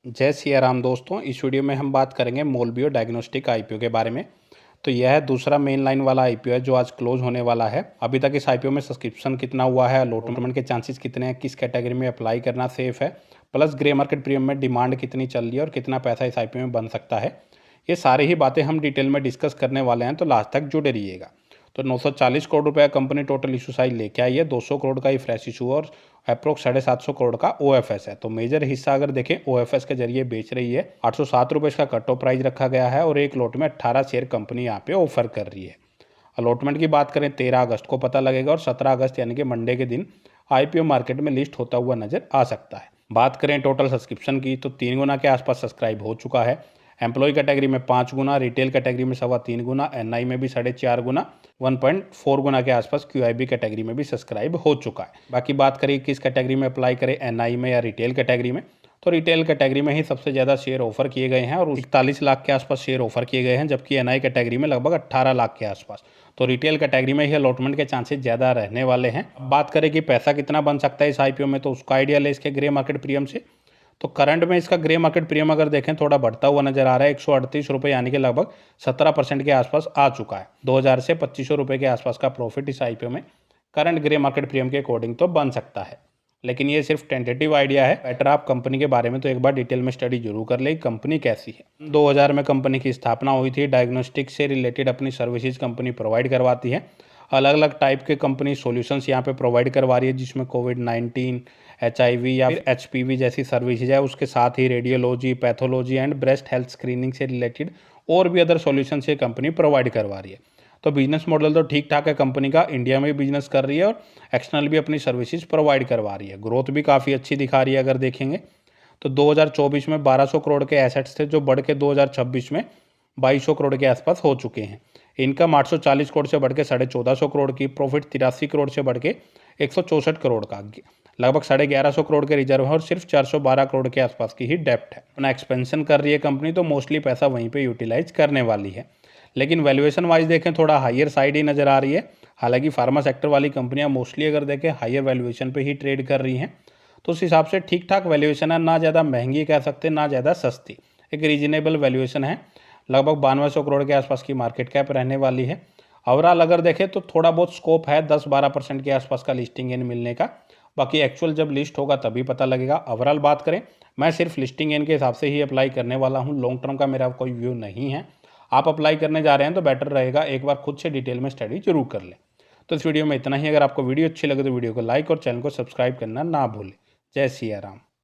जय सिया राम दोस्तों। इस वीडियो में हम बात करेंगे मोलबियो डायग्नोस्टिक आईपीओ के बारे में। तो यह है दूसरा मेन लाइन वाला आईपीओ है जो आज क्लोज होने वाला है। अभी तक इस आईपीओ में सब्सक्रिप्शन कितना हुआ है, अलॉटमेंट के चांसेस कितने हैं, किस कैटेगरी में अप्लाई करना सेफ है, प्लस ग्रे मार्केट प्रीमियम में डिमांड कितनी चल रही है और कितना पैसा इस आईपीओ में बन सकता है, ये सारी ही बातें हम डिटेल में डिस्कस करने वाले हैं। तो लास्ट तक जुड़े रहिएगा। तो 940 करोड़ रुपए कंपनी टोटल इशू साइज लेके आई है। 200 करोड़ का ही फ्रेश इशू और अप्रोक्स 750 करोड़ का ओएफएस है। तो मेजर हिस्सा अगर देखें ओएफएस के जरिए बेच रही है। 807 रुपये इसका कट ऑफ प्राइस रखा गया है और एक लॉट में 18 शेयर कंपनी यहाँ पे ऑफर कर रही है। अलॉटमेंट की बात करें 13 अगस्त को पता लगेगा और 17 अगस्त यानी कि मंडे के दिन आईपीओ मार्केट में लिस्ट होता हुआ नजर आ सकता है। बात करें टोटल सब्सक्रिप्शन की तो 3 गुना के आसपास सब्सक्राइब हो चुका है। एम्प्लॉय कैटेगरी में 5 गुना, रिटेल कैटेगरी में 3.25 गुना, एनआई में भी 4.5 गुना, 1.4 गुना के आसपास क्यूआईबी कैटेगरी में भी सब्सक्राइब हो चुका है। बाकी बात करें किस कैटेगरी में अप्लाई करें, एनआई में या रिटेल कैटेगरी में, तो रिटेल कैटेगरी में ही सबसे ज़्यादा शेयर ऑफर किए गए हैं और 41 लाख के आसपास शेयर ऑफर किए गए हैं, जबकि एनआई कैटेगरी में लगभग 18 लाख के आसपास। तो रिटेल कैटेगरी में ही अलॉटमेंट के चांसेस ज़्यादा रहने वाले हैं। बात करें कि पैसा कितना बन सकता है इस आईपीओ में, तो उसका आइडिया ले इसके ग्रे मार्केट प्रीमियम से। तो करंट में इसका ग्रे मार्केट प्रीमियम अगर देखें थोड़ा बढ़ता हुआ नजर आ रहा है। 138 रुपये यानी कि लगभग 17% के आसपास आ चुका है। 2000 से 2500 रुपये के आसपास का प्रॉफिट इस आईपीओ में करंट ग्रे मार्केट प्रीमियम के अकॉर्डिंग तो बन सकता है, लेकिन ये सिर्फ टेंटेटिव आइडिया है। बेटर आप कंपनी के बारे में तो एक बार डिटेल में स्टडी जरूर कर ले कंपनी कैसी है। 2000 में कंपनी की स्थापना हुई थी। डायग्नोस्टिक से रिलेटेड अपनी सर्विसेज कंपनी प्रोवाइड करवाती है। अलग अलग टाइप के कंपनी सॉल्यूशंस यहाँ पे प्रोवाइड करवा रही है, जिसमें कोविड-19, एचआईवी या फिर एचपीवी जैसी सर्विसेज है। उसके साथ ही radiology, pathology and breast health screening से रिलेटेड और भी अदर सॉल्यूशंस ये कंपनी प्रोवाइड करवा रही है। तो बिजनेस मॉडल तो ठीक ठाक है कंपनी का, इंडिया में भी बिजनेस कर रही है और एक्सटर्नल भी अपनी सर्विसेज प्रोवाइड करवा रही है। ग्रोथ भी काफ़ी अच्छी दिखा रही है। अगर देखेंगे तो 2024 में 1200 करोड़ के एसेट्स थे जो बढ़ के 2026 में 2200 करोड़ के आसपास हो चुके हैं। इनकम 840 करोड़ से बढ़ के 1450 करोड़ की, प्रॉफिट 83 करोड़ से बढ़ के 164 करोड़ का, लगभग 1150 करोड़ के रिजर्व है और सिर्फ 412 करोड़ के आसपास की ही डेप्ट है। अपना एक्सपेंशन कर रही है कंपनी तो मोस्टली पैसा वहीं पे यूटिलाइज करने वाली है। लेकिन वैल्यूएशन वाइज देखें थोड़ा हायर साइड ही नज़र आ रही है। हालांकि फार्मा सेक्टर वाली कंपनियां मोस्टली अगर देखें हायर वैल्यूएशन पे ही ट्रेड कर रही हैं, तो उस हिसाब से ठीक ठाक वैल्यूएशन है। ना ज़्यादा महंगी कह सकते, ना ज़्यादा सस्ती, एक रीजनेबल वैल्यूएशन है। लगभग 9200 करोड़ के आसपास की मार्केट कैप रहने वाली है। ओवरऑल अगर देखें तो थोड़ा बहुत स्कोप है 10-12% के आसपास का लिस्टिंग इन मिलने का। बाकी एक्चुअल जब लिस्ट होगा तभी पता लगेगा। ओवरऑल बात करें, मैं सिर्फ लिस्टिंग इन के हिसाब से ही अप्लाई करने वाला हूँ। लॉन्ग टर्म का मेरा कोई व्यू नहीं है। आप अप्लाई करने जा रहे हैं तो बेटर रहेगा एक बार खुद से डिटेल में स्टडी जरूर कर लें। तो इस वीडियो में इतना ही। अगर आपको वीडियो अच्छी लगे तो वीडियो को लाइक और चैनल को सब्सक्राइब करना ना भूलें। जय सिया राम।